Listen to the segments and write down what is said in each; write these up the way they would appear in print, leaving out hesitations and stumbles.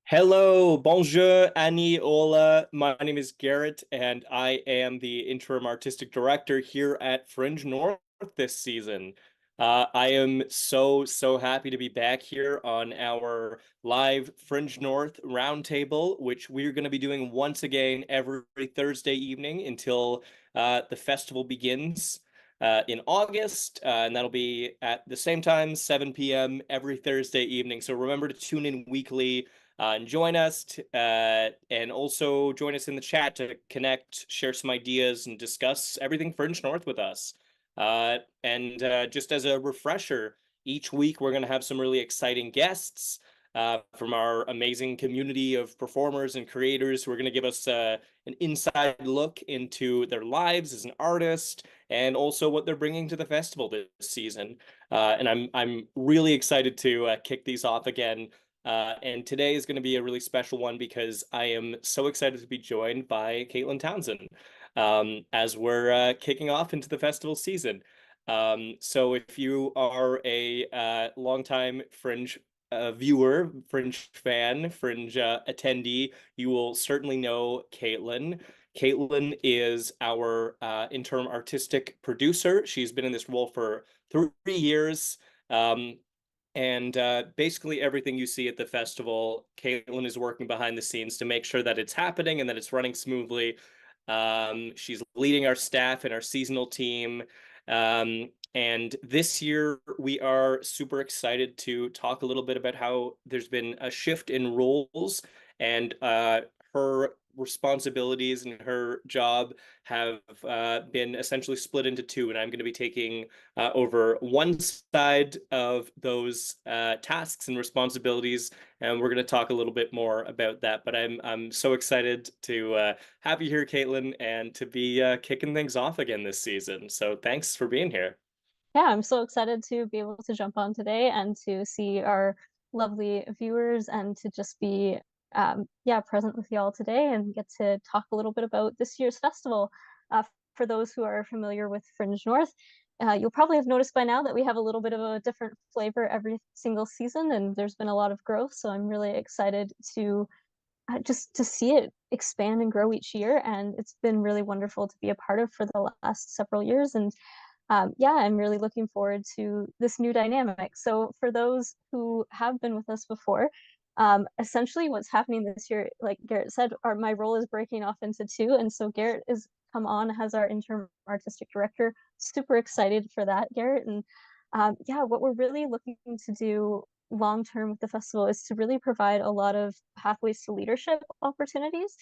Hello, bonjour, Annie, hola. My name is Garrett, and I am the interim artistic director here at Fringe North this season. I am so happy to be back here on our live Fringe North roundtable, which we're going to be doing once again every Thursday evening until the festival begins in August, and that'll be at the same time, 7 p.m. every Thursday evening. So remember to tune in weekly and join us, and also join us in the chat to connect, share some ideas, and discuss everything Fringe North with us. And just as a refresher, each week we're going to have some really exciting guests from our amazing community of performers and creators who are going to give us an inside look into their lives as an artist and also what they're bringing to the festival this season. And I'm really excited to kick these off again. And today is going to be a really special one because I am so excited to be joined by Caitlin Townsend as we're kicking off into the festival season. So if you are a longtime Fringe viewer, Fringe fan, Fringe attendee, you will certainly know Caitlin. Caitlin is our interim artistic producer. She's been in this role for 3 years. And basically everything you see at the festival, Caitlin is working behind the scenes to make sure that it's happening and that it's running smoothly. She's leading our staff and our seasonal team. And this year, we are super excited to talk a little bit about how there's been a shift in roles and her responsibilities and her job have been essentially split into two. And I'm going to be taking over one side of those tasks and responsibilities, and we're going to talk a little bit more about that. But I'm so excited to have you here, Caitlin, and to be kicking things off again this season. So thanks for being here. Yeah, I'm so excited to be able to jump on today and to see our lovely viewers and to just be yeah, present with y'all today and get to talk a little bit about this year's festival. For those who are familiar with Fringe North, you'll probably have noticed by now that we have a little bit of a different flavor every single season, and there's been a lot of growth. So I'm really excited to just to see it expand and grow each year. And it's been really wonderful to be a part of for the last several years. And yeah, I'm really looking forward to this new dynamic. So, for those who have been with us before, essentially what's happening this year, like Garrett said, my role is breaking off into two. And so, Garrett is come on as our interim artistic director. Super excited for that, Garrett. And yeah, what we're really looking to do long term with the festival is to really provide a lot of pathways to leadership opportunities.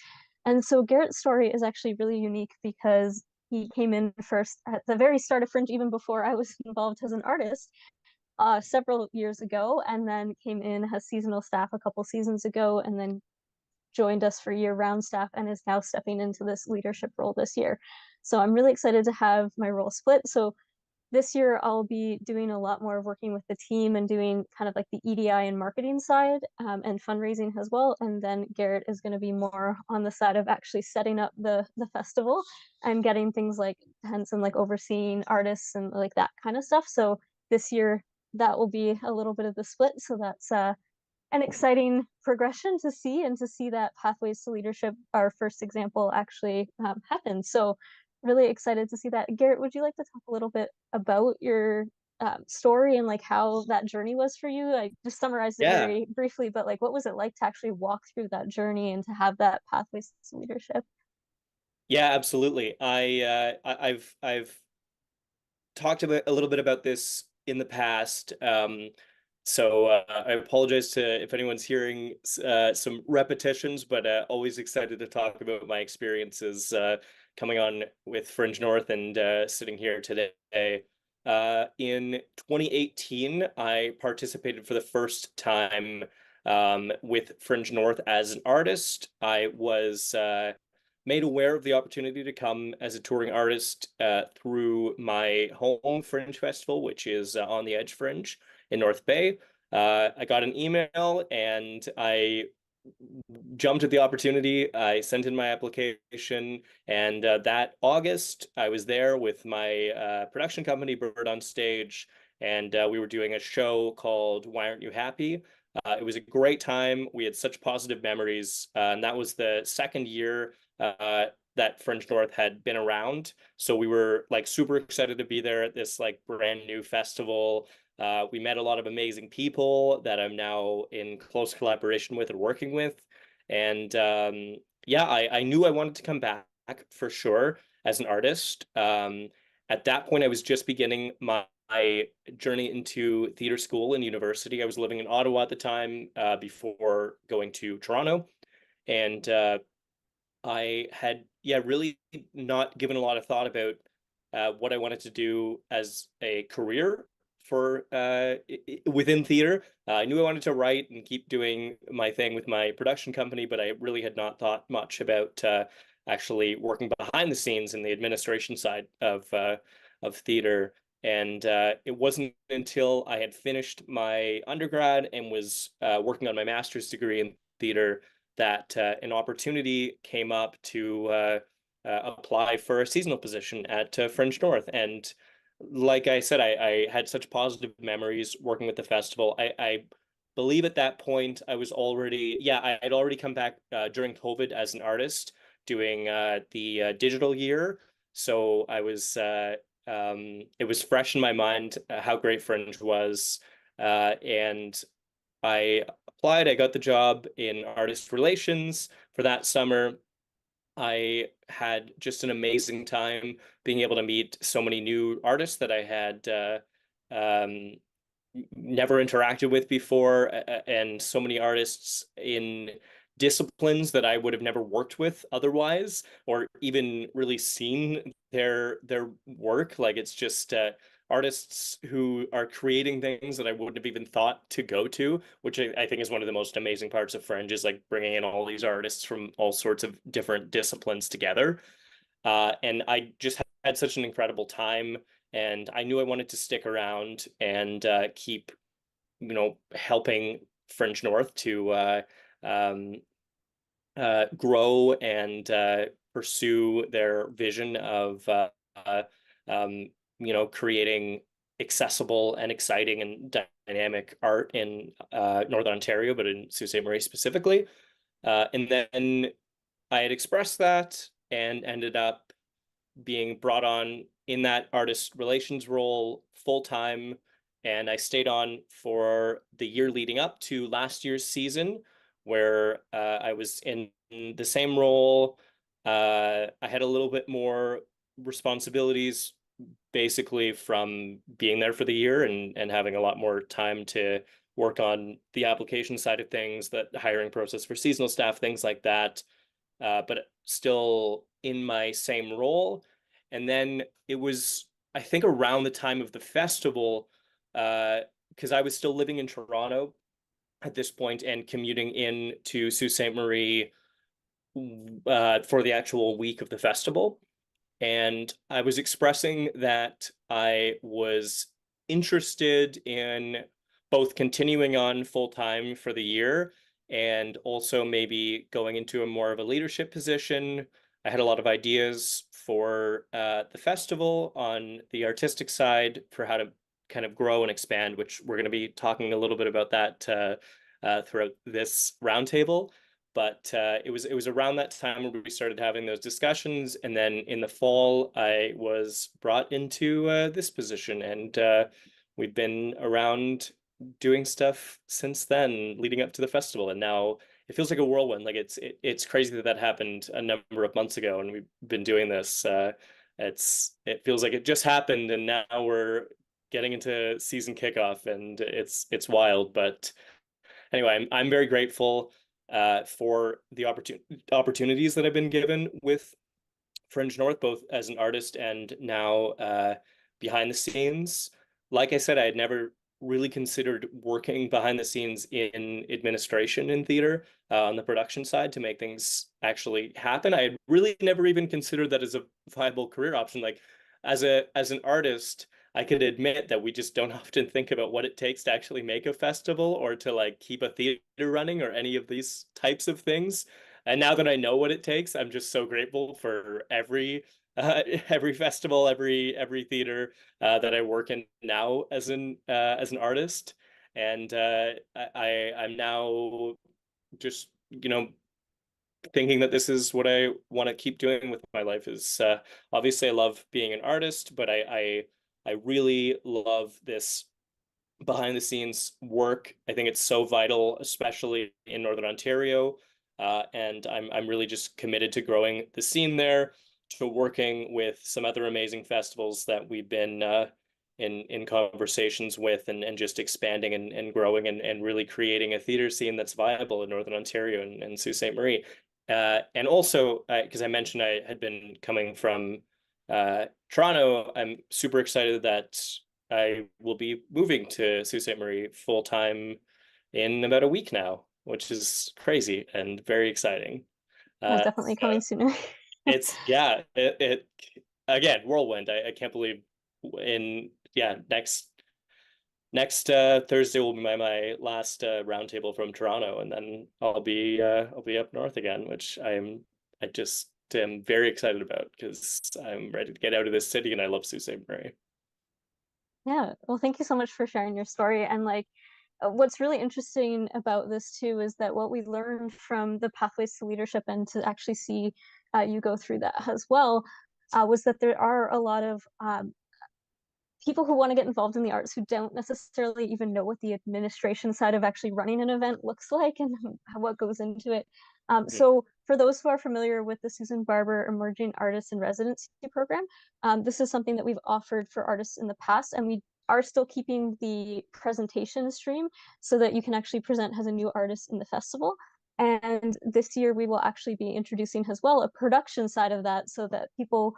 And so, Garrett's story is actually really unique because he came in first at the very start of Fringe, even before I was involved as an artist, several years ago, and then came in as seasonal staff a couple seasons ago, and then joined us for year-round staff and is now stepping into this leadership role this year. So I'm really excited to have my role split. So this year I'll be doing a lot more of working with the team and doing kind of like the EDI and marketing side and fundraising as well. And then Garrett is going to be more on the side of actually setting up the festival and getting things like tents and like overseeing artists and like that kind of stuff. So this year that will be a little bit of the split. So that's an exciting progression to see and to see that pathways to leadership, our first example, actually happen. So really excited to see that. Garrett, would you like to talk a little bit about your story and like how that journey was for you? I just summarized it Yeah. very briefly, but like what was it like to actually walk through that journey and to have that pathways to leadership? Yeah, absolutely. I've talked about a little bit about this in the past. So I apologize to if anyone's hearing some repetitions, but always excited to talk about my experiences coming on with Fringe North and sitting here today. In 2018, I participated for the first time with Fringe North as an artist. I was made aware of the opportunity to come as a touring artist through my home Fringe Festival, which is on the Edge Fringe in North Bay. I got an email and I jumped at the opportunity. I sent in my application, and that August, I was there with my production company, Bird on Stage, and we were doing a show called Why Aren't You Happy? It was a great time. We had such positive memories, and that was the second year that Fringe North had been around. So we were like super excited to be there at this like brand new festival. We met a lot of amazing people that I'm now in close collaboration with and working with. And yeah, I knew I wanted to come back for sure as an artist. At that point, I was just beginning my journey into theater school and university. I was living in Ottawa at the time before going to Toronto. And I had, yeah, really not given a lot of thought about what I wanted to do as a career for within theater. I knew I wanted to write and keep doing my thing with my production company, but I really had not thought much about actually working behind the scenes in the administration side of theater. And it wasn't until I had finished my undergrad and was working on my master's degree in theater that an opportunity came up to apply for a seasonal position at Fringe North. And like I said, I had such positive memories working with the festival. I believe at that point I was already, yeah, I had already come back during COVID as an artist doing the digital year. So it was fresh in my mind how great Fringe was. And I applied, I got the job in artist relations for that summer. I had just an amazing time being able to meet so many new artists that I had um, never interacted with before, and so many artists in disciplines that I would have never worked with otherwise, or even really seen their work. Like it's just artists who are creating things that I wouldn't have even thought to go to, which I think is one of the most amazing parts of Fringe, is like bringing in all these artists from all sorts of different disciplines together. And I just had such an incredible time, and I knew I wanted to stick around and keep, helping Fringe North to um, grow and pursue their vision of uh, um, creating accessible and exciting and dynamic art in Northern Ontario, but in Sault Ste. Marie specifically. And then I had expressed that and ended up being brought on in that artist relations role full time. And I stayed on for the year leading up to last year's season, where I was in the same role. I had a little bit more responsibilities, basically from being there for the year and having a lot more time to work on the application side of things, the hiring process for seasonal staff, things like that, but still in my same role. And then it was, I think, around the time of the festival, because I was still living in Toronto at this point and commuting in to Sault Ste. Marie for the actual week of the festival. And I was expressing that I was interested in both continuing on full time for the year and also maybe going into a more of a leadership position. I had a lot of ideas for the festival on the artistic side for how to kind of grow and expand, which we're going to be talking a little bit about that throughout this roundtable. But it was around that time where we started having those discussions, and then in the fall, I was brought into this position, and we've been around doing stuff since then, leading up to the festival. And now it feels like a whirlwind. Like it's crazy that that happened a number of months ago, and we've been doing this. It feels like it just happened, and now we're getting into season kickoff, and it's wild. But anyway, I'm very grateful for the opportunities that I've been given with Fringe North, both as an artist and now behind the scenes. Like I said, I had never really considered working behind the scenes in administration in theater on the production side to make things actually happen. I had really never even considered that as a viable career option. Like as an artist, I could admit that we just don't often think about what it takes to actually make a festival or to like keep a theater running or any of these types of things. And now that I know what it takes, I'm just so grateful for every every festival, every theater that I work in now as an artist, and I'm now just thinking that this is what I want to keep doing with my life. Is obviously I love being an artist, but I really love this behind the scenes work. I think it's so vital, especially in Northern Ontario. And I'm really just committed to growing the scene there, to working with some other amazing festivals that we've been in conversations with, and just expanding and growing and really creating a theater scene that's viable in Northern Ontario and Sault Ste. Marie. And also, because I mentioned I had been coming from Toronto, I'm super excited that I will be moving to Sault Ste. Marie full time in about a week now, which is crazy and very exciting. That's Uh, definitely coming sooner. it's yeah, it again whirlwind. I can't believe in yeah next Thursday will be my last roundtable from Toronto, and then I'll be up north again, which I just am very excited about because I'm ready to get out of this city and I love Sault Ste. Marie. Yeah. Well, thank you so much for sharing your story. And like, what's really interesting about this too is that what we learned from the Pathways to Leadership and to actually see you go through that as well was that there are a lot of people who want to get involved in the arts who don't necessarily even know what the administration side of actually running an event looks like and what goes into it. So for those who are familiar with the Susan Barber Emerging Artists in Residency program, this is something that we've offered for artists in the past, and we are still keeping the presentation stream so that you can actually present as a new artist in the festival. And this year we will actually be introducing as well a production side of that so that people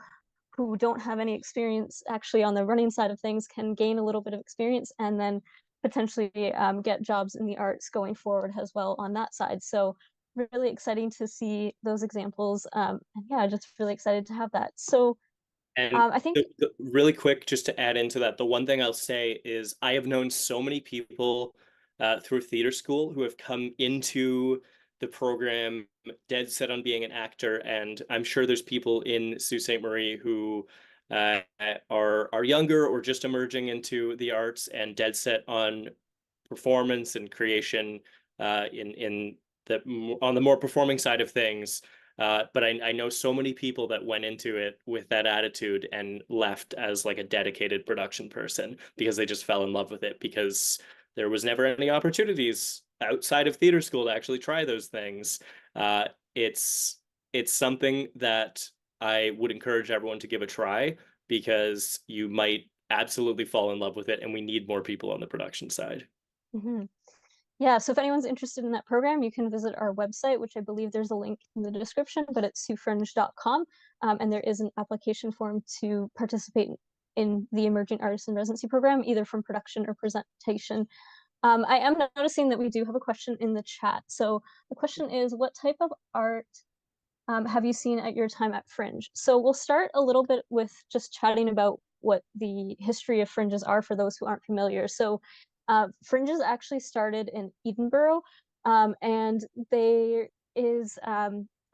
who don't have any experience actually on the running side of things can gain a little bit of experience and then potentially get jobs in the arts going forward as well on that side. So really exciting to see those examples. And yeah, just really excited to have that. So And I think, really quick, just to add into that, the one thing I'll say is I have known so many people through theater school who have come into the program dead set on being an actor, and I'm sure there's people in Sault Ste. Marie who are younger or just emerging into the arts and dead set on performance and creation in the on the more performing side of things. But I know so many people that went into it with that attitude and left as like a dedicated production person because they just fell in love with it because there was never any opportunities outside of theater school to actually try those things. Uh, it's it's something that I would encourage everyone to give a try because you might absolutely fall in love with it, and we need more people on the production side. mhm. Yeah, so if anyone's interested in that program, you can visit our website, which I believe there's a link in the description, but it's siouxfringe.com. And there is an application form to participate in the Emerging Artists in Residency program, either from production or presentation. I am noticing that we do have a question in the chat. So the question is, what type of art have you seen at your time at Fringe? So we'll start a little bit with just chatting about what the history of Fringes are for those who aren't familiar. So Fringes actually started in Edinburgh, and they is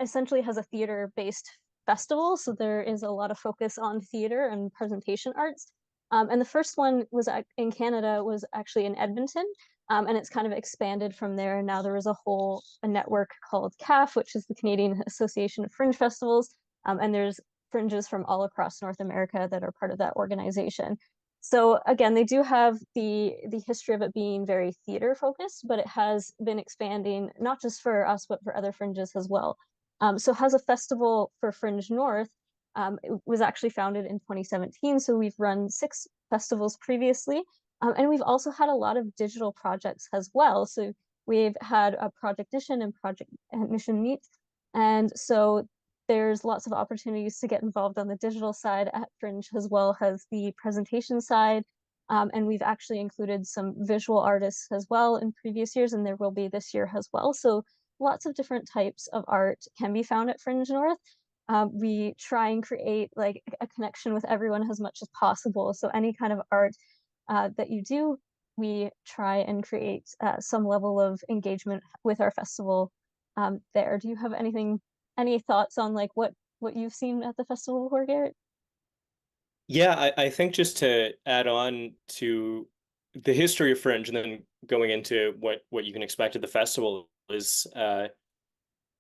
essentially has a theater-based festival. So there is a lot of focus on theater and presentation arts. And the first one was in Canada was actually in Edmonton, and it's kind of expanded from there. Now there is a network called CAF, which is the Canadian Association of Fringe Festivals, and there's fringes from all across North America that are part of that organization. So again, they do have the history of it being very theater focused, but it has been expanding not just for us, but for other fringes as well. So has a festival for Fringe North. It was actually founded in 2017, so we've run 6 festivals previously, and we've also had a lot of digital projects as well. So we've had a Project Mission and Project Mission Meets. And so there's lots of opportunities to get involved on the digital side at Fringe as well as the presentation side. And we've actually included some visual artists as well in previous years, and there will be this year as well. So lots of different types of art can be found at Fringe North. We try and create like a connection with everyone as much as possible. So any kind of art that you do, we try and create some level of engagement with our festival there. Do you have any thoughts on like what what you've seen at the festival before, Garrett? Yeah, I think just to add on to the history of Fringe and then going into what you can expect at the festival is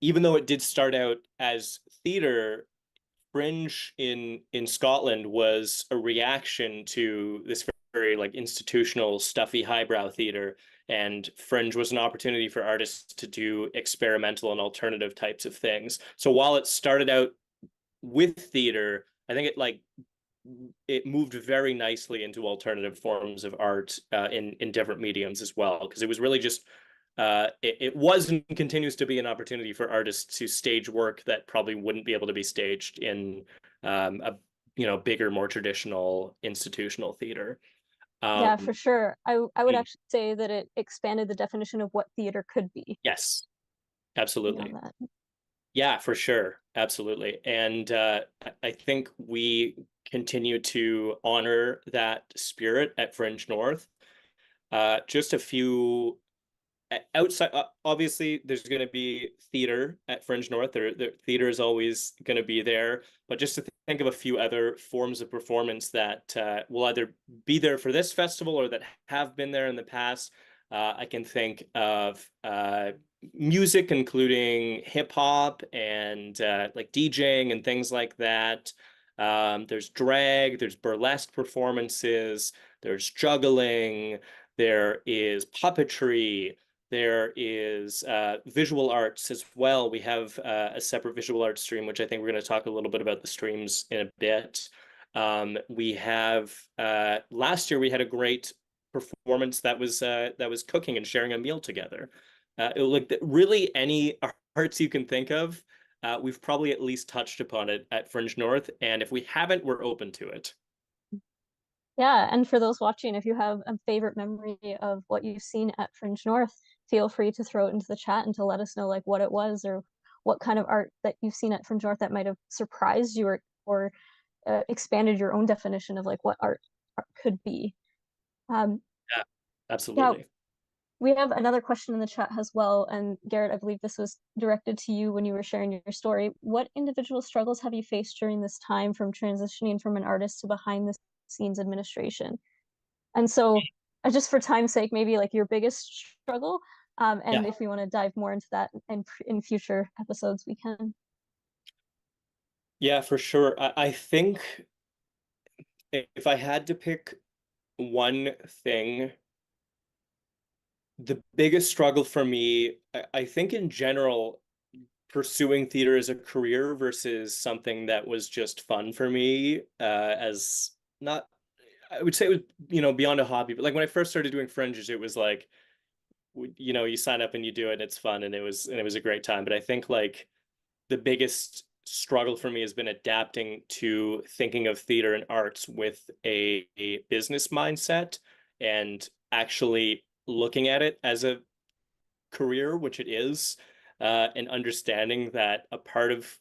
even though it did start out as theater, Fringe in Scotland was a reaction to this very like institutional, stuffy, highbrow theater, and Fringe was an opportunity for artists to do experimental and alternative types of things. So while it started out with theater, I think it moved very nicely into alternative forms of art in different mediums as well, because it was really just it was and continues to be an opportunity for artists to stage work that probably wouldn't be able to be staged in a bigger, more traditional institutional theater. Yeah, for Um, sure. I would actually say that it expanded the definition of what theater could be yes, beyond absolutely. that. Yeah, for sure, absolutely. And I think we continue to honor that spirit at Fringe North. Just a few outside, obviously there's going to be theater at Fringe North. Theater is always going to be there, but just to think of a few other forms of performance that will either be there for this festival or that have been there in the past. I can think of music, including hip hop and like DJing and things like that. There's drag, there's burlesque performances, there's juggling, there is puppetry, there is visual arts as well. We have a separate visual arts stream, which I think we're going to talk a little bit about the streams in a bit. We have last year we had a great performance that was cooking and sharing a meal together. Like really any arts you can think of, we've probably at least touched upon it at Fringe North, and if we haven't, we're open to it. Yeah, and for those watching, if you have a favorite memory of what you've seen at Fringe North, feel free to throw it into the chat and to let us know like what it was or what kind of art that you've seen at Fringe North that might have surprised you or expanded your own definition of like what art could be. Um, Yeah, yeah, absolutely. we have another question in the chat as well, and Garrett, I believe this was directed to you when you were sharing your story. What individual struggles have you faced during this time from transitioning from an artist to behind the scenes administration? And so, just for time's sake, maybe like your biggest struggle, Yeah, and if we want to dive more into that in future episodes, we can. yeah, for sure. I think if I had to pick one thing, the biggest struggle for me, I think in general, pursuing theater as a career versus something that was just fun for me, as not, I would say it was, beyond a hobby, but like when I first started doing fringes, it was like, you sign up and you do it, and it's fun, and it was a great time. But I think like the biggest struggle for me has been adapting to thinking of theater and arts with a business mindset and actually looking at it as a career, which it is, and understanding that a part of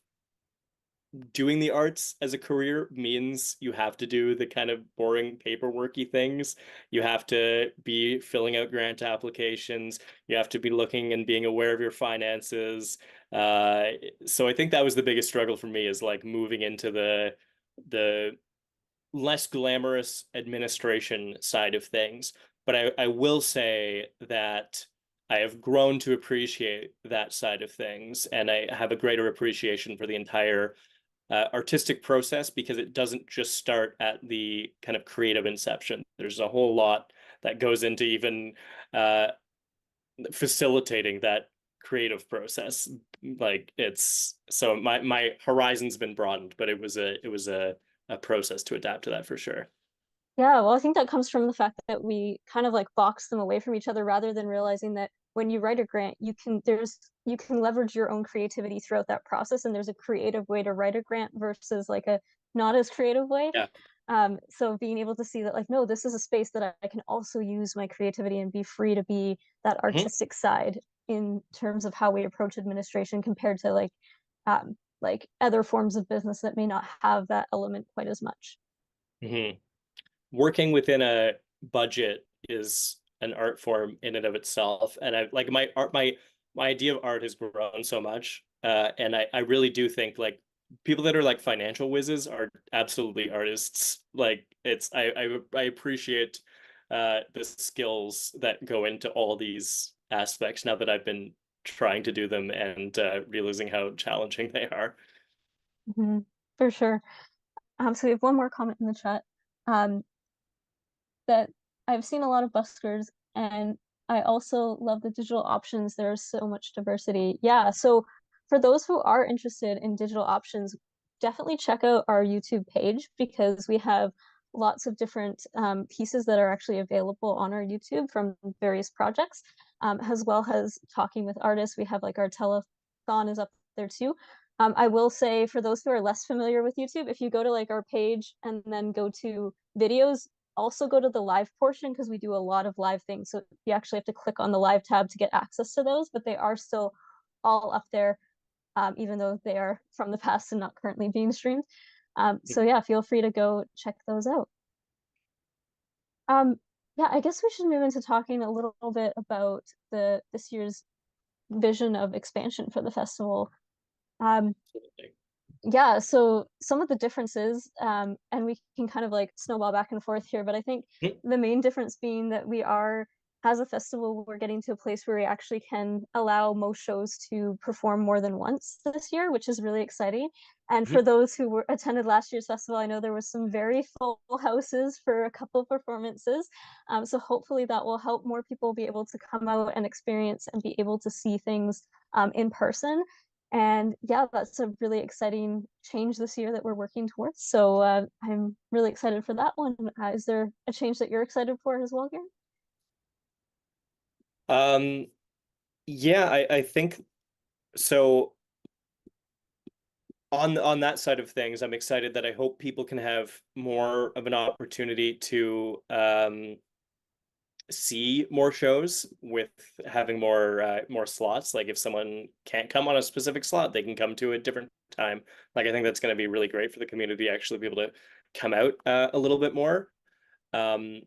doing the arts as a career means you have to do the kind of boring paperworky things. You have to be filling out grant applications. You have to be looking and being aware of your finances. Uh, so I think that was the biggest struggle for me, is like moving into the less glamorous administration side of things. But I will say that I have grown to appreciate that side of things, and I have a greater appreciation for the entire artistic process, because it doesn't just start at the kind of creative inception. There's a whole lot that goes into even uh, facilitating that creative process. Like it's so my horizon's been broadened, but it was a process to adapt to that for sure. Yeah, well, I think that comes from the fact that we kind of like box them away from each other rather than realizing that when you write a grant, you can leverage your own creativity throughout that process, and there's a creative way to write a grant versus like a not as creative way. Yeah. So being able to see that like, no, this is a space that I can also use my creativity and be free to be that Mhm. artistic side in terms of how we approach administration compared to like other forms of business that may not have that element quite as much. Mhm. Working within a budget is an art form in and of itself, and I like my idea of art has grown so much, and I really do think like people that are like financial whizzes are absolutely artists. Like I appreciate the skills that go into all these aspects now that I've been trying to do them and realizing how challenging they are. Hmm. For sure. So we have one more comment in the chat. Um, that I've seen a lot of buskers, and I also love the digital options. There's so much diversity. Yeah, so for those who are interested in digital options, definitely check out our YouTube page because we have lots of different pieces that are actually available on our YouTube from various projects, as well as talking with artists. We have like our telethon is up there too. I will say for those who are less familiar with YouTube, if you go to like our page and then go to videos, also go to the live portion because we do a lot of live things. So you actually have to click on the live tab to get access to those, but they are still all up there, even though they are from the past and not currently being streamed. So yeah, feel free to go check those out. Um, yeah, I guess we should move into talking a little bit about the this year's vision of expansion for the festival. Um, yeah, so some of the differences, and we can kind of like snowball back and forth here, but I think the main difference being that we are, as a festival, we're getting to a place where we actually can allow most shows to perform more than once this year, which is really exciting. And for those who attended last year's festival, I know there was some very full houses for a couple performances. So hopefully that will help more people be able to come out and experience and be able to see things in person. And yeah, that's a really exciting change this year that we're working towards. So I'm really excited for that one. Is there a change that you're excited for as well, Gary? Um, yeah, I think so. On that side of things, I'm excited that I hope people can have more of an opportunity to see more shows with having more slots. Like if someone can't come on a specific slot, they can come to a different time. Like I think that's going to be really great for the community actually be able to come out a little bit more. Um,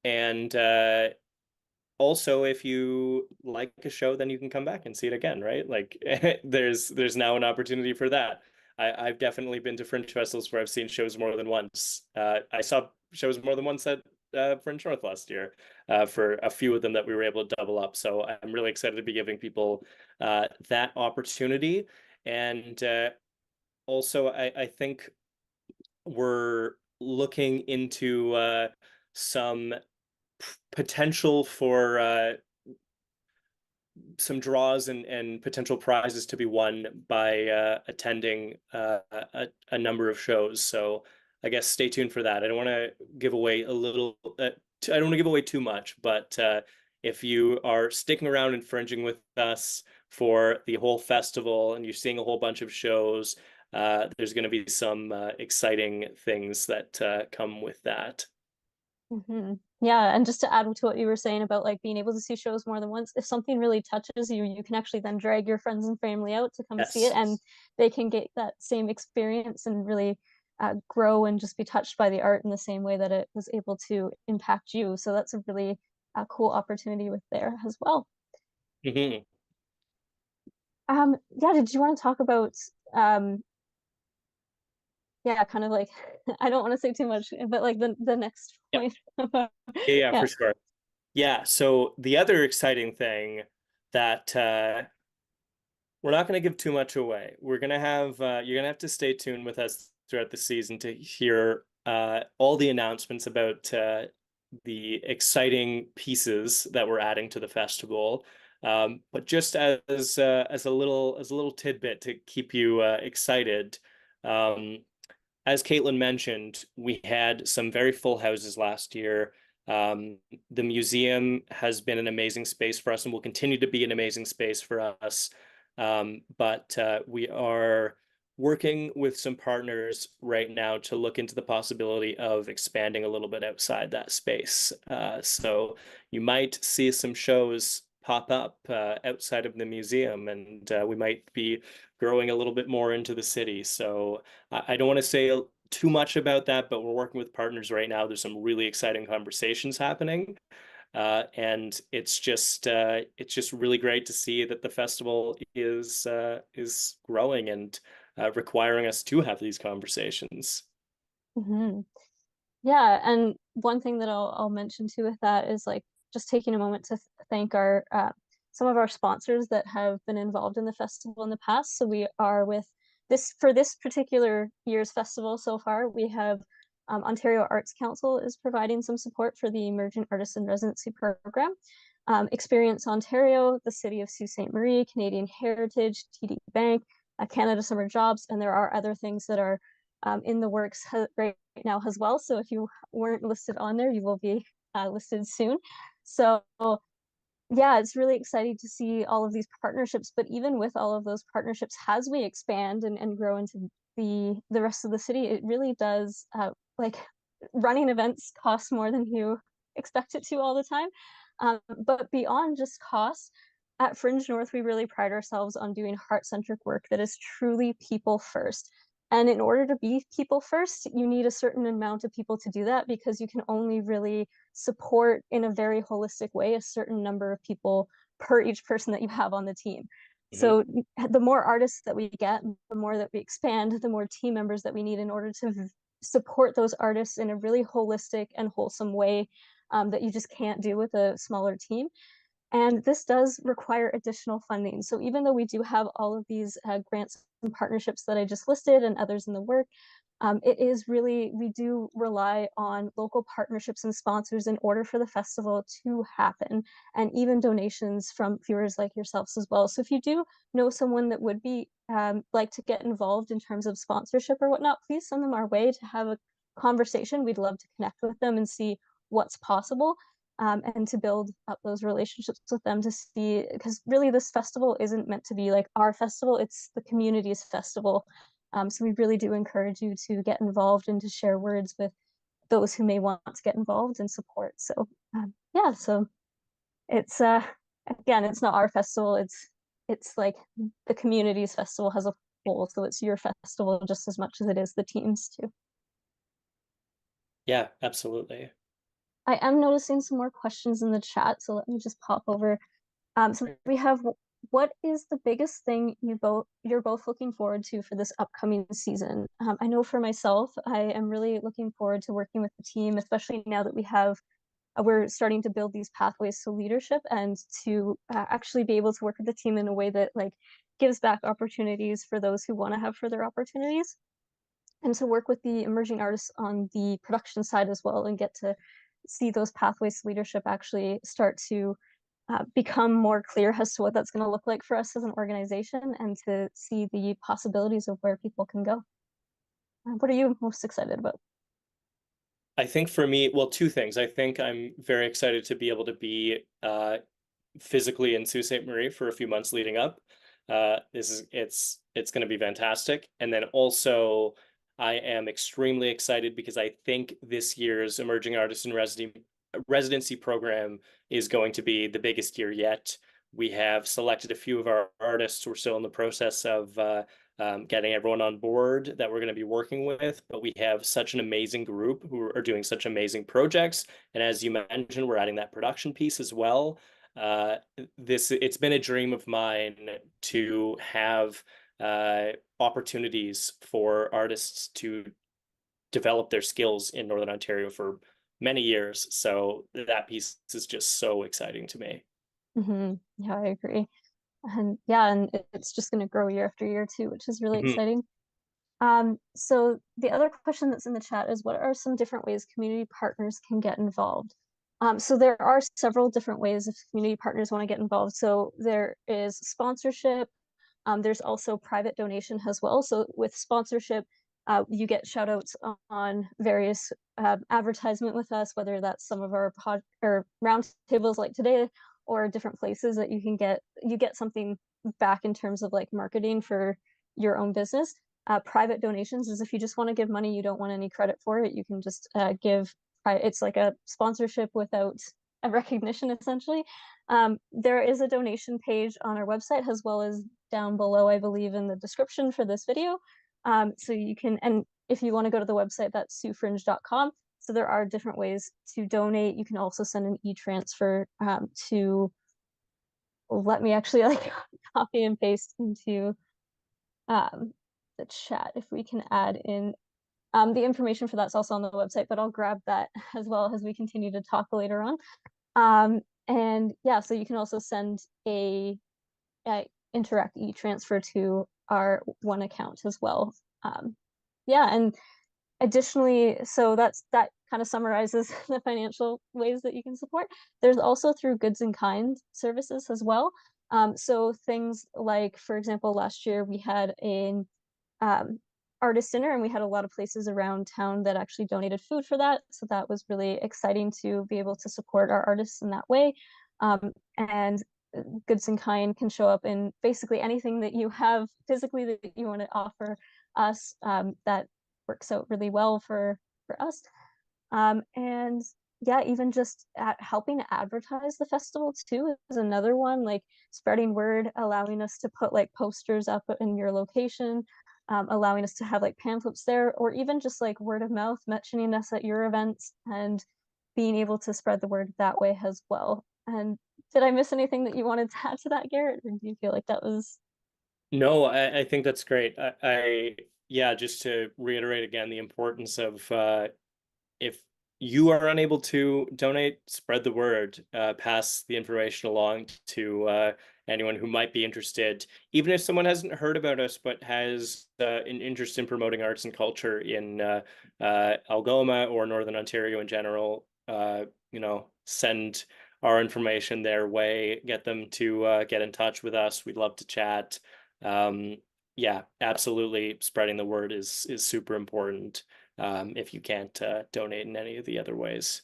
and also, if you like a show, then you can come back and see it again, right? Like there's now an opportunity for that. I've definitely been to Fringe festivals where I've seen shows more than once. I saw shows more than once at Fringe North last year for a few of them that we were able to double up. So I'm really excited to be giving people that opportunity. And also, I think we're looking into some potential for some draws and potential prizes to be won by attending a number of shows. So I guess stay tuned for that. I don't want to give away a little. I don't want to give away too much, but if you are sticking around and fringing with us for the whole festival and you're seeing a whole bunch of shows, there's going to be some exciting things that come with that. Hmm. Yeah, and just to add to what you were saying about like being able to see shows more than once, if something really touches you, you can actually then drag your friends and family out to come see it, Yes. and they can get that same experience and really grow and just be touched by the art in the same way that it was able to impact you. So that's a really cool opportunity with there as well. Hmm. Yeah, did you want to talk about yeah, kind of like I don't want to say too much, but like the next Yeah. point. Yeah, Yeah. for sure. Yeah, so the other exciting thing that we're not going to give too much away. We're going to have you're going to have to stay tuned with us throughout the season to hear all the announcements about the exciting pieces that we're adding to the festival. But just as a little tidbit to keep you excited, um, as Caitlin mentioned, we had some very full houses last year. The museum has been an amazing space for us and will continue to be an amazing space for us. But we are working with some partners right now to look into the possibility of expanding a little bit outside that space. So you might see some shows pop up outside of the museum, and we might be growing a little bit more into the city. So I don't want to say too much about that, but we're working with partners right now. There's some really exciting conversations happening. And it's just really great to see that the festival is growing and requiring us to have these conversations. Hmm. Yeah, and one thing that I'll mention too with that is like just taking a moment to thank our some of our sponsors that have been involved in the festival in the past. So we are with this for this particular year's festival so far. We have Ontario Arts Council is providing some support for the Emerging Artist in Residency program. Experience Ontario, the City of Sault Ste. Marie, Canadian Heritage, TD Bank, Canada Summer Jobs, and there are other things that are in the works right now as well. So if you weren't listed on there, you will be listed soon. So yeah, it's really exciting to see all of these partnerships. But even with all of those partnerships, as we expand and grow into the rest of the city, it really does like running events costs more than you expect it to all the time. But beyond just cost, at Fringe North, we really pride ourselves on doing heart-centric work that is truly people first. And in order to be people first, you need a certain amount of people to do that because you can only really support in a very holistic way a certain number of people per each person that you have on the team. Mhm. So the more artists that we get, the more that we expand, the more team members that we need in order to support those artists in a really holistic and wholesome way that you just can't do with a smaller team. And this does require additional funding. So even though we do have all of these grants and partnerships that I just listed and others in the work, it is really, we do rely on local partnerships and sponsors in order for the festival to happen, and even donations from viewers like yourselves as well. So if you do know someone that would be like to get involved in terms of sponsorship or whatnot, please send them our way to have a conversation. We'd love to connect with them and see what's possible. And to build up those relationships with them to see, because really this festival isn't meant to be like our festival, it's the community's festival. So we really do encourage you to get involved and to share words with those who may want to get involved and support. So yeah, so it's again, it's not our festival, it's like the community's festival as a whole. So it's your festival just as much as it is the team's too. Yeah, absolutely. I am noticing some more questions in the chat, so let me just pop over. So we have, what is the biggest thing you're both looking forward to for this upcoming season? I know for myself, I am really looking forward to working with the team, especially now that we're starting to build these pathways to leadership and to actually be able to work with the team in a way that like gives back opportunities for those who want to have further opportunities, and to work with the emerging artists on the production side as well and get to see those pathways to leadership actually start to become more clear as to what that's going to look like for us as an organization and to see the possibilities of where people can go. What are you most excited about? I think for me, well, two things. I think I'm very excited to be able to be physically in Sault Ste. Marie for a few months leading up. It's going to be fantastic. And then also, I am extremely excited because I think this year's Emerging Artist in Residency program is going to be the biggest year yet. We have selected a few of our artists. We're still in the process of getting everyone on board that we're going to be working with. But we have such an amazing group who are doing such amazing projects. And as you mentioned, we're adding that production piece as well. It's been a dream of mine to have opportunities for artists to develop their skills in Northern Ontario for many years. So that piece is just so exciting to me. Yeah, I agree. And yeah, and it's just going to grow year after year too, which is really Mhm. exciting. So the other question that's in the chat is what are some different ways community partners can get involved? So there are several different ways if community partners want to get involved. So there is sponsorship. There's also private donation as well. So with sponsorship, you get shout outs on various advertisement with us, whether that's some of our pod or round tables like today, or different places that you get something back in terms of like marketing for your own business. Private donations is if you just want to give money, you don't want any credit for it, you can just give. It's like a sponsorship without a recognition, essentially. There is a donation page on our website as well as down below, I believe, in the description for this video. So you can, and if you want to go to the website, that's siouxfringe.com. So there are different ways to donate. You can also send an e-transfer to, let me actually like copy and paste into, um, the chat if we can add in the information for that's also on the website, but I'll grab that as well as we continue to talk later on. And yeah, so you can also send a Interact e-transfer to our one account as well. Yeah, and additionally, so that kind of summarizes the financial ways that you can support. There's also through goods in kind services as well. So things like, for example, last year we had an um, artist dinner, and we had a lot of places around town that actually donated food for that. So that was really exciting to be able to support our artists in that way. And goods in kind can show up in basically anything that you have physically that you want to offer us. That works out really well for us. And yeah, even just at helping to advertise the festival too is another one, like spreading word, allowing us to put like posters up in your location, allowing us to have like pamphlets there, or even just like word of mouth, mentioning us at your events and being able to spread the word that way as well. And did I miss anything that you wanted to add to that, Garrett? Or do you feel like that was No, I think that's great. Yeah, just to reiterate again, the importance of if you are unable to donate, spread the word, pass the information along to anyone who might be interested, even if someone hasn't heard about us but has an interest in promoting arts and culture in Algoma or Northern Ontario in general. Send our information their way, get them to get in touch with us. We'd love to chat. Um, yeah, absolutely. Spreading the word is super important if you can't donate in any of the other ways.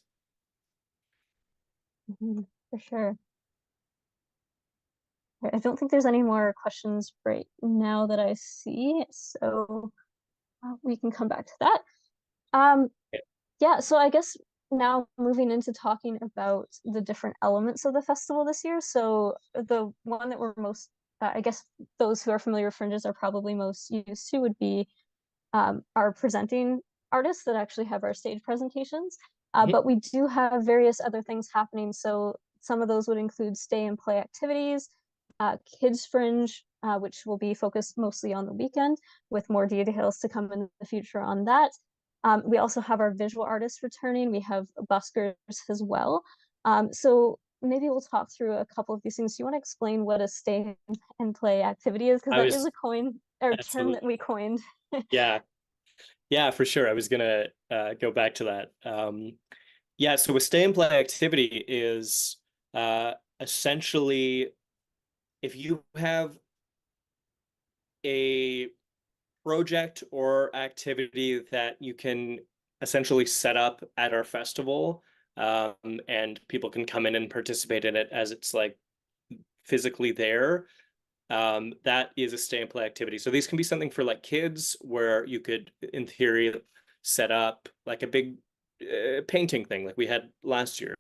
for sure? I don't think there's any more questions right now that I see, so we can come back to that. Um, yeah, so I guess now moving into talking about the different elements of the festival this year. So the one that we're most, I guess those who are familiar with Fringes are probably most used to would be our presenting artists that actually have our stage presentations. Mhm. But we do have various other things happening. So some of those would include stay and play activities, Kids Fringe, which will be focused mostly on the weekend, with more details to come in the future on that. We also have our visual artists returning. We have buskers as well. So maybe we'll talk through a couple of these things. Do you want to explain what a stay and play activity is? Because I that is was a coin or term that absolutely, we coined. yeah, yeah, for sure. I was gonna go back to that. Yeah, so a stay and play activity is essentially if you have a project or activity that you can essentially set up at our festival, and people can come in and participate in it as it's like physically there. That is a stay and play activity. So these can be something for like kids where you could, in theory, set up like a big painting thing like we had last year,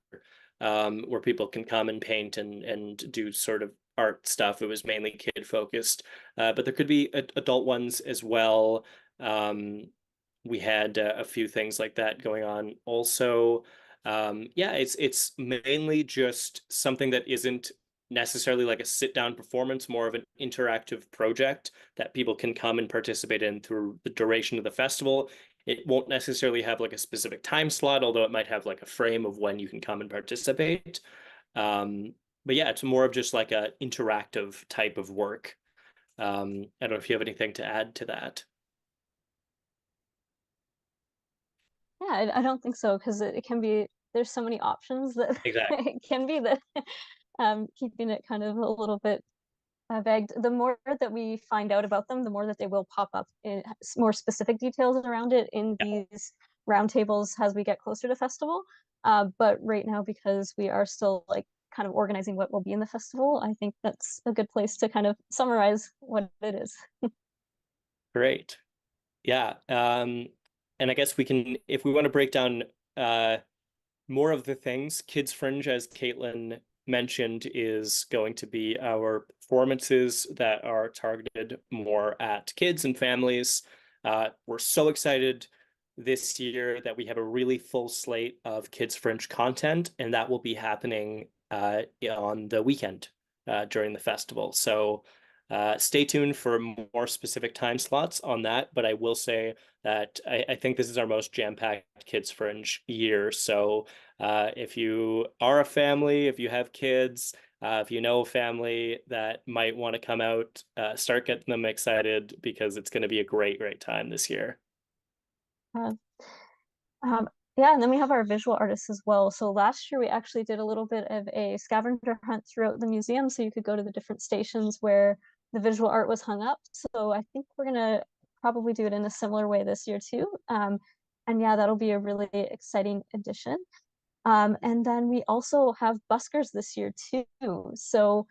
where people can come and paint and do sort of art stuff. It was mainly kid focused, but there could be adult ones as well. We had a few things like that going on also. Yeah, it's mainly just something that isn't necessarily like a sit down performance, more of an interactive project that people can come and participate in through the duration of the festival. It won't necessarily have like a specific time slot, although it might have like a frame of when you can come and participate. But yeah, it's more of just like a interactive type of work. I don't know if you have anything to add to that. Yeah, I don't think so because it can be there's so many options that Exactly. it can be that keeping it kind of a little bit vague. The more that we find out about them, the more that they will pop up in more specific details around it in Yeah, these roundtables as we get closer to festival. But right now, because we are still like kind of organizing what will be in the festival, I think that's a good place to kind of summarize what it is. great. Yeah. And I guess we can, if we want to break down uh, more of the things, Kids Fringe, as Caitlin mentioned, is going to be our performances that are targeted more at kids and families. We're so excited this year that we have a really full slate of Kids Fringe content, and that will be happening on the weekend during the festival. So Stay tuned for more specific time slots on that, but I will say that I think this is our most jam-packed Kids Fringe year. So if you are a family, if you have kids, if you know a family that might want to come out, start getting them excited because it's going to be a great, great time this year. Uh, Um, yeah, and then we have our visual artists as well. So last year we actually did a little bit of a scavenger hunt throughout the museum, so you could go to the different stations where the visual art was hung up. So I think we're gonna probably do it in a similar way this year too. And yeah, that'll be a really exciting addition. And then we also have buskers this year too. So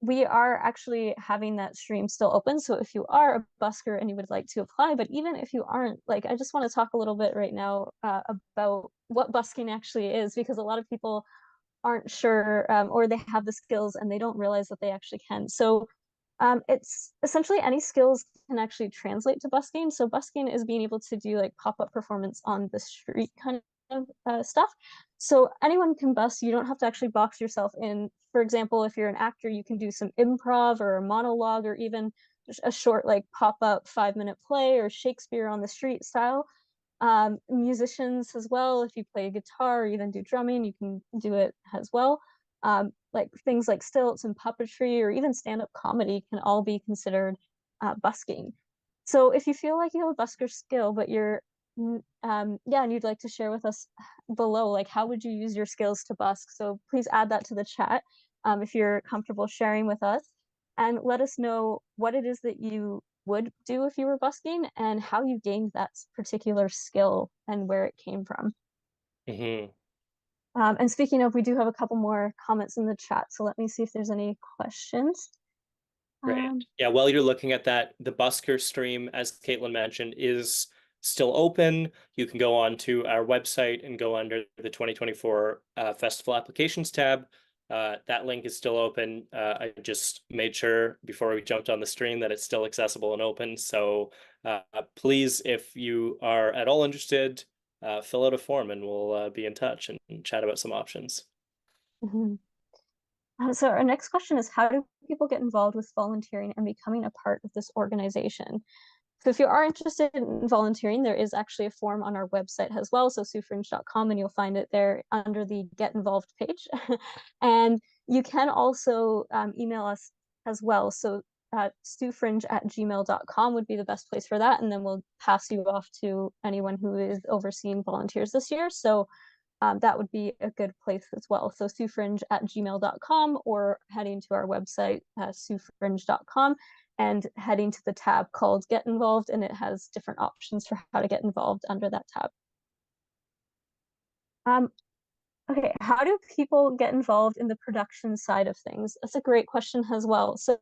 we are actually having that stream still open. So if you are a busker and you would like to apply, but even if you aren't, like, I just want to talk a little bit right now about what busking actually is, because a lot of people aren't sure or they have the skills and they don't realize that they actually can. So it's essentially any skills can actually translate to busking. So busking is being able to do like pop-up performance on the street kind of stuff. So anyone can bus. You don't have to actually box yourself in. For example, if you're an actor, you can do some improv or a monologue or even a short like pop-up 5-minute play or Shakespeare on the street style. Musicians as well, if you play a guitar or even do drumming, you can do it as well. Like things like stilts and puppetry or even stand-up comedy can all be considered busking. So if you feel like you have a busker skill, but you're yeah, and you'd like to share with us below, like how would you use your skills to busk? So please add that to the chat if you're comfortable sharing with us, and let us know what it is that you would do if you were busking and how you gained that particular skill and where it came from. Hmm. And speaking of, we do have a couple more comments in the chat, so let me see if there's any questions. Great. Um, Yeah, while you're looking at that, the busker stream, as Caitlin mentioned, is still open. You can go on to our website and go under the 2024 festival applications tab. That link is still open. I just made sure before we jumped on the stream that it's still accessible and open. So please, if you are at all interested, fill out a form and we'll be in touch and chat about some options. mhm. So our next question is, how do people get involved with volunteering and becoming a part of this organization? So if you are interested in volunteering, there is actually a form on our website as well, so siouxfringe.com, and you'll find it there under the Get Involved page. And you can also email us as well. So siouxfringe@gmail.com would be the best place for that, and then we'll pass you off to anyone who is overseeing volunteers this year. So that would be a good place as well. So siouxfringe@gmail.com or heading to our website, siouxfringe.com, and heading to the tab called Get Involved, and it has different options for how to get involved under that tab. Um, okay, how do people get involved in the production side of things? That's a great question as well. So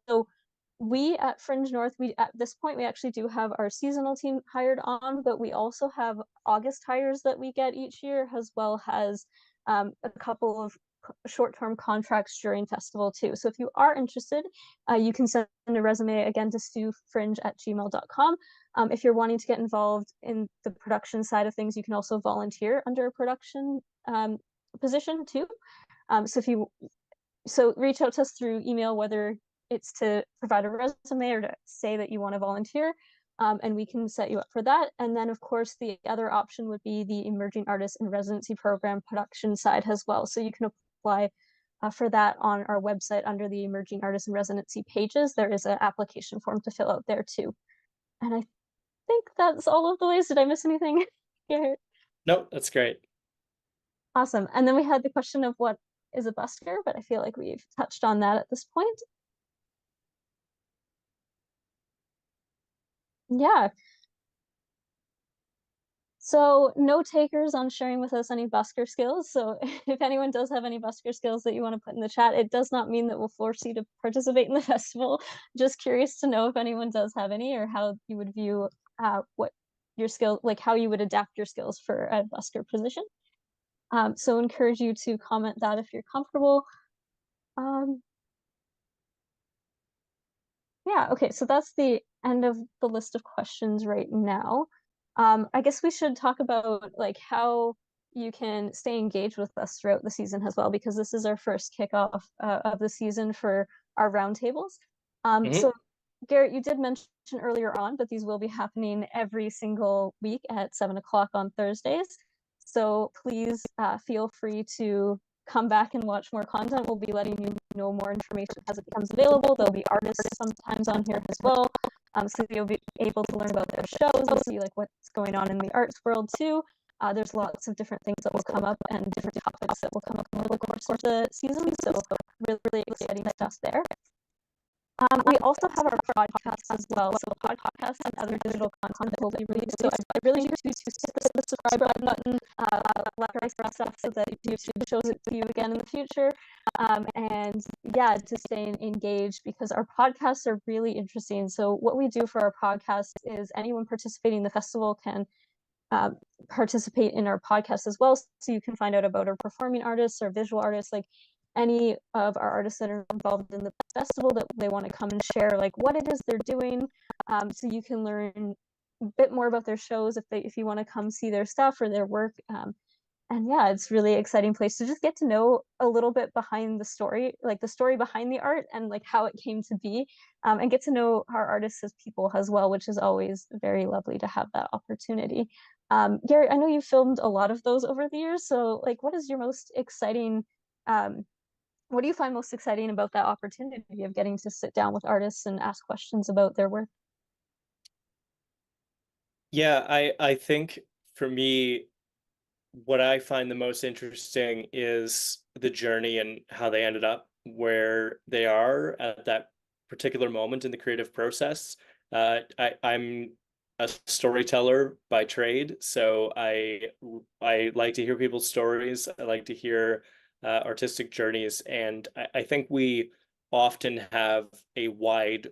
we at Fringe North, we at this point we actually do have our seasonal team hired on, but we also have August hires that we get each year, as well as a couple of short-term contracts during festival too. So if you are interested, you can send a resume again to siouxfringe@gmail.com. If you're wanting to get involved in the production side of things, you can also volunteer under a production position too. So if you reach out to us through email, whether it's to provide a resume or to say that you want to volunteer, and we can set you up for that. And then, of course, the other option would be the Emerging Artists in Residency Program production side as well. So you can apply for that on our website under the Emerging Artists in Residency pages. There is an application form to fill out there too. And I think that's all of the ways. Did I miss anything? Yeah. Nope, that's great. Awesome. And then we had the question of what is a busker, but I feel like we've touched on that at this point. Yeah. So no takers on sharing with us any busker skills. So if anyone does have any busker skills that you want to put in the chat, it does not mean that we'll force you to participate in the festival. Just curious to know if anyone does have any or how you would view what your skill, like how you would adapt your skills for a busker position. So encourage you to comment that if you're comfortable. Um, Yeah, okay, so that's the end of the list of questions right now. I guess we should talk about like how you can stay engaged with us throughout the season as well, because this is our first kickoff of the season for our roundtables. Hmm. So Garrett, you did mention earlier on, but these will be happening every single week at 7 o'clock on Thursdays. So please feel free to come back and watch more content. We'll be letting you know more information as it becomes available. There'll be artists sometimes on here as well. So you'll be able to learn about their shows and see like what's going on in the arts world too. There's lots of different things that will come up and different topics that will come up over the course of the season. So really, really exciting stuff there. We also have our podcasts as well. So podcasts and other digital content will be released. So I really do to hit the subscribe button, like our stuff so that YouTube shows it to you again in the future. And yeah, to stay engaged because our podcasts are really interesting. So what we do for our podcast is anyone participating in the festival can participate in our podcast as well. So you can find out about our performing artists or visual artists, like any of our artists that are involved in the festival that they want to come and share like what it is they're doing. So you can learn a bit more about their shows if you want to come see their stuff or their work. And yeah, it's really exciting place to just get to know a little bit behind the story, like the story behind the art and like how it came to be, and get to know our artists as people as well, which is always very lovely to have that opportunity. Gary, I know you filmed a lot of those over the years, so like what is your most exciting what do you find most exciting about that opportunity of getting to sit down with artists and ask questions about their work? Yeah, I think for me, what I find the most interesting is the journey and how they ended up where they are at that particular moment in the creative process. I'm a storyteller by trade, so I like to hear people's stories. I like to hear artistic journeys, and I think we often have a wide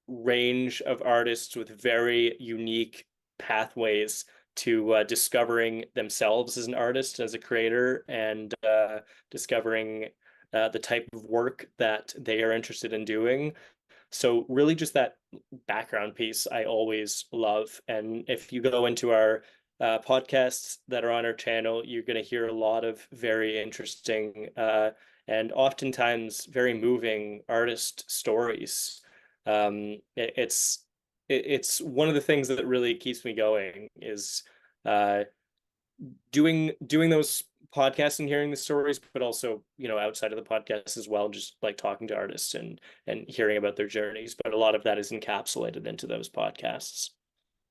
range of artists with very unique pathways to discovering themselves as an artist, as a creator, and discovering the type of work that they are interested in doing. So really just that background piece I always love. And if you go into our podcasts that are on our channel, you're going to hear a lot of very interesting and oftentimes very moving artist stories. It's one of the things that really keeps me going is uh, doing those podcasts and hearing the stories, but also, outside of the podcast as well, just like talking to artists and hearing about their journeys. But a lot of that is encapsulated into those podcasts.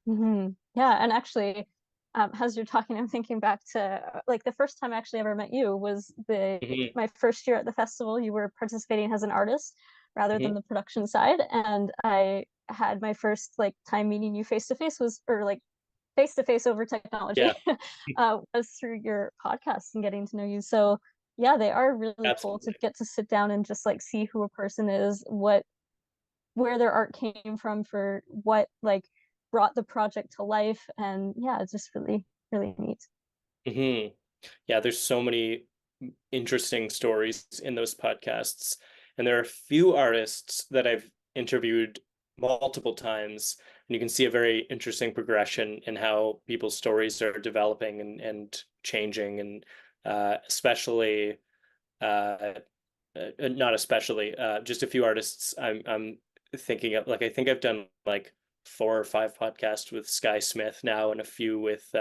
Yeah, and actually, as you're talking, I'm thinking back to like the first time I actually ever met you was Hmm. my first year at the festival. You were participating as an artist rather than Hmm. the production side, and I had my first like time meeting you face to face was or like face to face over technology Yeah, was through your podcast and getting to know you. So yeah, they are really cool to absolutely. get to sit down and just like see who a person is, what where their art came from, for what like brought the project to life, and yeah, it's just really really neat. Hmm. Yeah, there's so many interesting stories in those podcasts. And there are a few artists that I've interviewed multiple times, and you can see a very interesting progression in how people's stories are developing and changing, and especially not especially just a few artists I'm thinking of. Like I think I've done like 4 or 5 podcasts with Sky Smith now, and a few with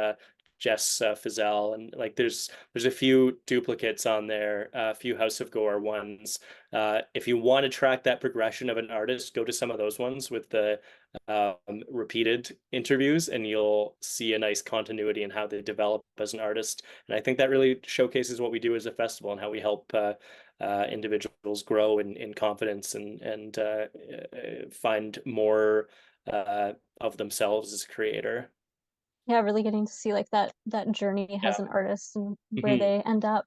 Jess Fizell, and like there's a few duplicates on there, a few House of Gore ones. If you want to track that progression of an artist, go to some of those ones with the repeated interviews, and you'll see a nice continuity in how they develop as an artist. And I think that really showcases what we do as a festival and how we help individuals grow in confidence and find more of themselves as a creator. Yeah, really getting to see like that journey Yeah. as an artist and where Hmm. they end up.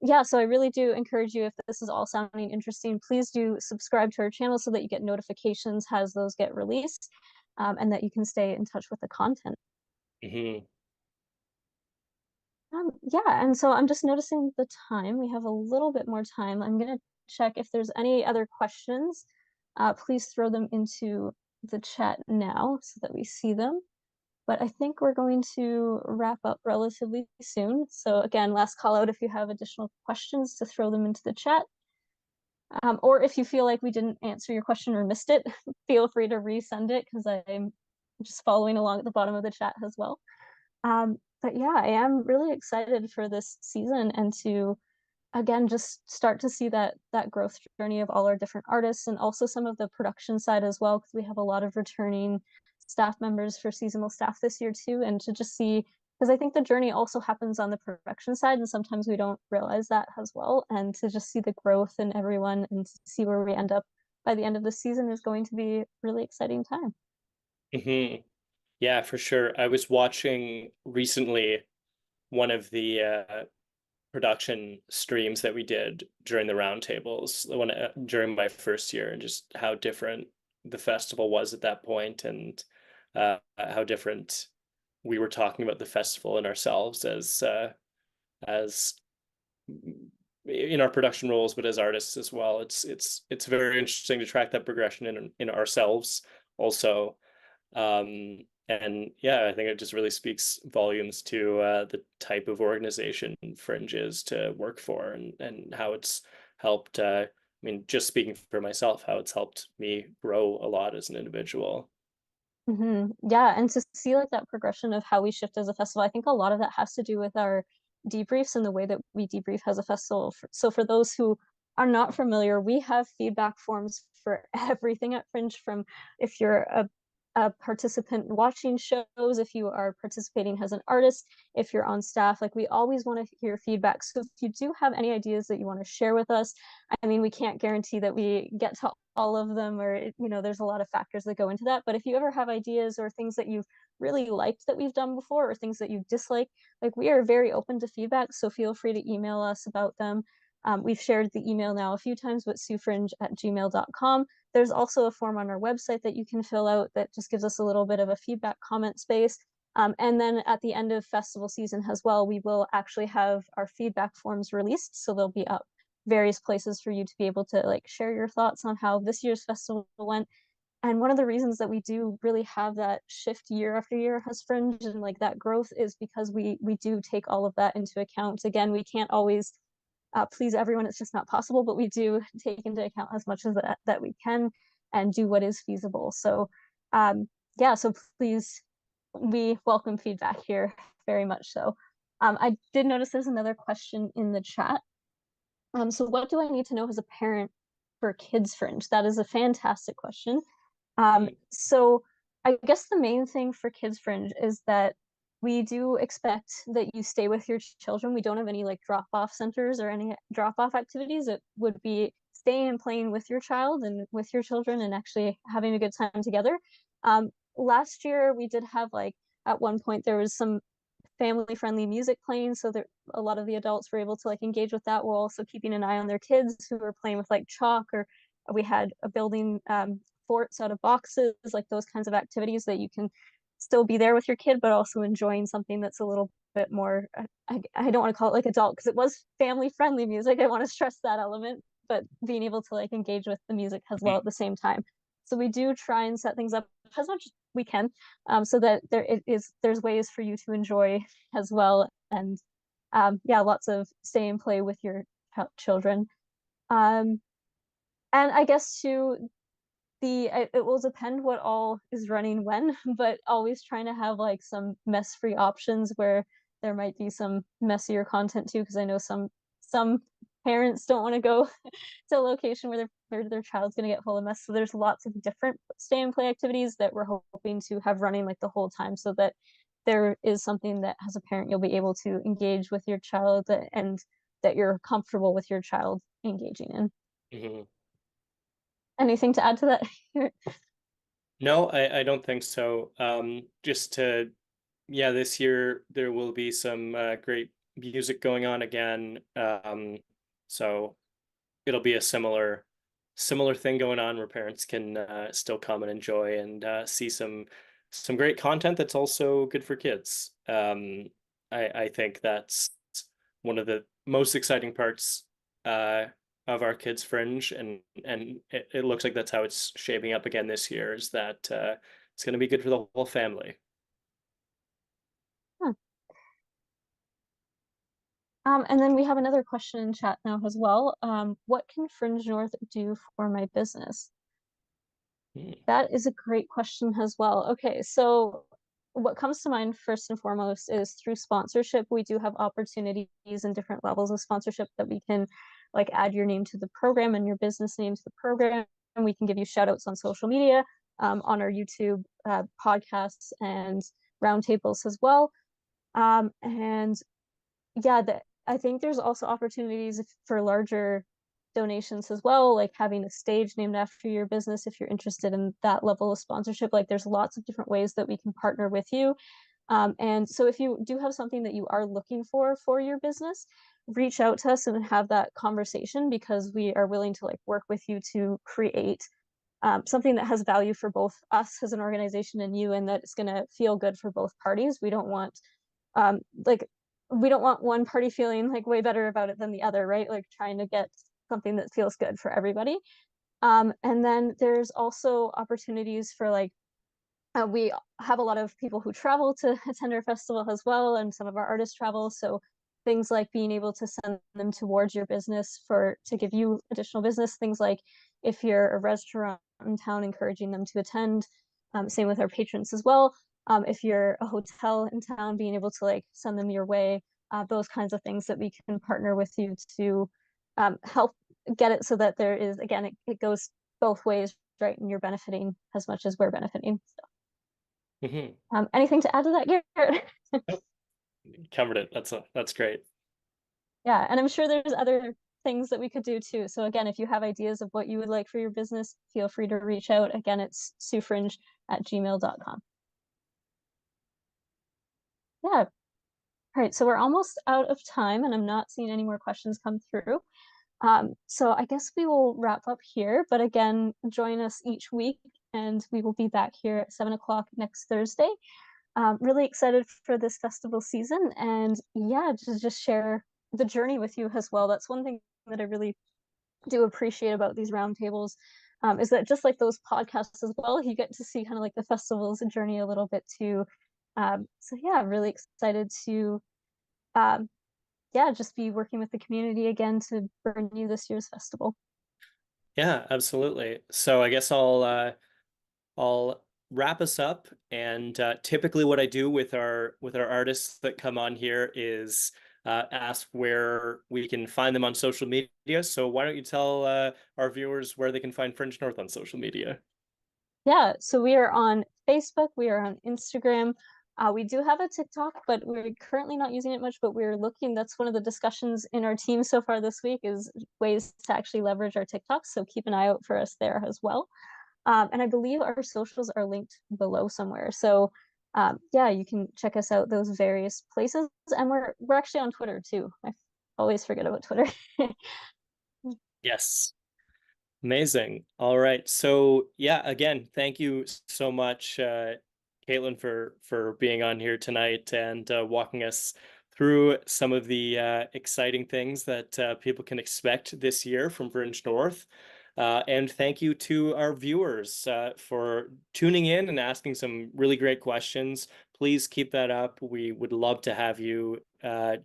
Yeah, so I really do encourage you, if this is all sounding interesting, please do subscribe to our channel so that you get notifications as those get released, and that you can stay in touch with the content. Hmm. Yeah, and so I'm just noticing the time. We have a little bit more time. I'm gonna check if there's any other questions. Please throw them into the chat now so that we see them. But I think we're going to wrap up relatively soon. So again, last call out if you have additional questions to throw them into the chat. Or if you feel like we didn't answer your question or missed it, feel free to resend it because I'm just following along at the bottom of the chat as well. But yeah, I am really excited for this season and to again just start to see that growth journey of all our different artists and also some of the production side as well because we have a lot of returning staff members for seasonal staff this year too, and to just see because I think the journey also happens on the production side and sometimes we don't realize that as well, and to just see the growth in everyone and to see where we end up by the end of the season is going to be a really exciting time. Yeah, for sure. I was watching recently one of the production streams that we did during the roundtables when during my first year, and just how different the festival was at that point, and how different we were talking about the festival and ourselves as in our production roles, but as artists as well. It's very interesting to track that progression in ourselves also. And yeah, I think it just really speaks volumes to the type of organization Fringe is to work for, and how it's helped. I mean, just speaking for myself, how it's helped me grow a lot as an individual. Yeah, and to see like that progression of how we shift as a festival, I think a lot of that has to do with our debriefs and the way that we debrief as a festival. So for those who are not familiar, we have feedback forms for everything at Fringe, from if you're a participant watching shows, if you are participating as an artist, if you're on staff, like we always want to hear feedback. So if you do have any ideas that you want to share with us, I mean, we can't guarantee that we get to all of them, or there's a lot of factors that go into that, but if you ever have ideas or things that you've really liked that we've done before or things that you dislike, like we are very open to feedback, so feel free to email us about them. We've shared the email now a few times, but suefringe@gmail.com. There's also a form on our website that you can fill out that just gives us a little bit of a feedback comment space. And then at the end of festival season as well, we will actually have our feedback forms released, so they'll be up various places for you to be able to like share your thoughts on how this year's festival went. And one of the reasons that we do really have that shift year after year as Fringe and like that growth is because we do take all of that into account. Again, we can't always please everyone, it's just not possible, but we do take into account as much as that we can and do what is feasible. So yeah, so please, we welcome feedback here very much so. I did notice there's another question in the chat. So what do I need to know as a parent for Kids Fringe? That is a fantastic question. So I guess the main thing for Kids Fringe is that we do expect that you stay with your children. We don't have any like drop-off centers or any drop-off activities. It would be staying and playing with your child and with your children and actually having a good time together. Last year we did have like at one point there was some family friendly music playing, so that a lot of the adults were able to like engage with that while also keeping an eye on their kids who were playing with like chalk, or we had a building forts out of boxes, like those kinds of activities that you can still be there with your kid but also enjoying something that's a little bit more I don't want to call it like adult because it was family friendly music. I want to stress that element, but being able to like engage with the music as well at the same time. So we do try and set things up as much as we can, so that there's ways for you to enjoy as well, and yeah, lots of stay and play with your children. And I guess too, it will depend what all is running when, but always trying to have like some mess-free options where there might be some messier content too, because I know some parents don't want to go to a location where their child's going to get full of mess. So there's lots of different stay and play activities that we're hoping to have running like the whole time, so that there is something that as a parent you'll be able to engage with your child and that you're comfortable with your child engaging in. Mhm. Anything to add to that? No, I don't think so. Just to, yeah, this year there will be some great music going on again. So it'll be a similar thing going on where parents can still come and enjoy and see some great content that's also good for kids. I think that's one of the most exciting parts of our Kids Fringe, and it looks like that's how it's shaping up again this year. Is that it's going to be good for the whole family. Huh. And then we have another question in chat now as well. What can Fringe North do for my business? Hmm. That is a great question as well. Okay, so what comes to mind first and foremost is through sponsorship, we do have opportunities and different levels of sponsorship that we can like add your name to the program and your business name to the program. And we can give you shout outs on social media, on our YouTube podcasts and roundtables as well. And yeah, I think there's also opportunities for larger donations as well, like having a stage named after your business if you're interested in that level of sponsorship. Like there's lots of different ways that we can partner with you. And so if you do have something that you are looking for your business, reach out to us and have that conversation because we are willing to like work with you to create something that has value for both us as an organization and you, and that it's going to feel good for both parties. Um, like we don't want one party feeling like way better about it than the other, right? Like trying to get something that feels good for everybody. And then there's also opportunities for like we have a lot of people who travel to attend our festival as well, and some of our artists travel. So things like being able to send them towards your business for to give you additional business. Things like if you're a restaurant in town, encouraging them to attend. Same with our patrons as well. If you're a hotel in town, being able to like send them your way. Those kinds of things that we can partner with you to help get it so that there is again it goes both ways, right? And you're benefiting as much as we're benefiting. So. Mhm. Anything to add to that, Garrett? Nope, covered it. That's great. Yeah, and I'm sure there's other things that we could do too. So again, if you have ideas of what you would like for your business, feel free to reach out. Again, it's suefringe@gmail.com. Yeah. All right, so we're almost out of time and I'm not seeing any more questions come through. So I guess we will wrap up here, but again, join us each week and we will be back here at 7 o'clock next Thursday. Really excited for this festival season and yeah, just share the journey with you as well. That's one thing that I really do appreciate about these roundtables, is that just like those podcasts as well, you get to see kind of like the festival's journey a little bit too. So yeah, really excited to um, yeah, just be working with the community again to bring you this year's festival. Yeah, absolutely. So I guess I'll wrap us up. And typically, what I do with our artists that come on here is ask where we can find them on social media. So why don't you tell our viewers where they can find Fringe North on social media? Yeah, so we are on Facebook, we are on Instagram. We do have a TikTok, but we're currently not using it much, but we're looking, that's one of the discussions in our team so far this week is ways to actually leverage our TikToks. So keep an eye out for us there as well. And I believe our socials are linked below somewhere. So yeah, you can check us out those various places. And we're actually on Twitter too. I always forget about Twitter. Yes. Amazing. All right. So yeah, again, thank you so much, Caitlin, for being on here tonight and walking us through some of the exciting things that people can expect this year from Fringe North. And thank you to our viewers for tuning in and asking some really great questions. Please keep that up. We would love to have you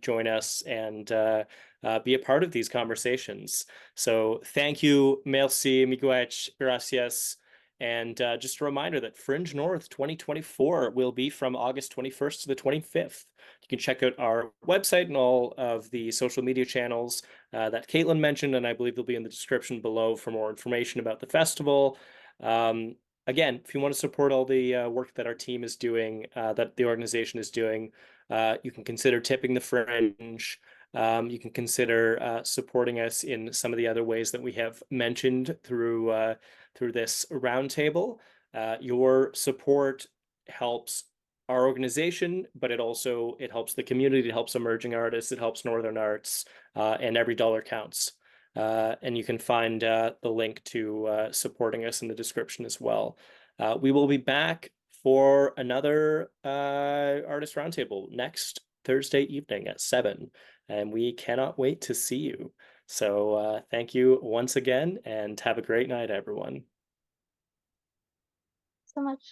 join us and be a part of these conversations. So thank you, merci, miigwech, gracias. And just a reminder that Fringe North 2024 will be from August 21st to the 25th. You can check out our website and all of the social media channels that Caitlin mentioned, and I believe they'll be in the description below for more information about the festival. Again, if you want to support all the work that our team is doing, that the organization is doing, you can consider tipping the Fringe. You can consider supporting us in some of the other ways that we have mentioned through this roundtable. Your support helps our organization, but it helps the community, it helps emerging artists, it helps Northern arts, and every dollar counts. And you can find the link to supporting us in the description as well. We will be back for another artist roundtable next Thursday evening at 7, and we cannot wait to see you. So thank you once again, and have a great night, everyone. So much.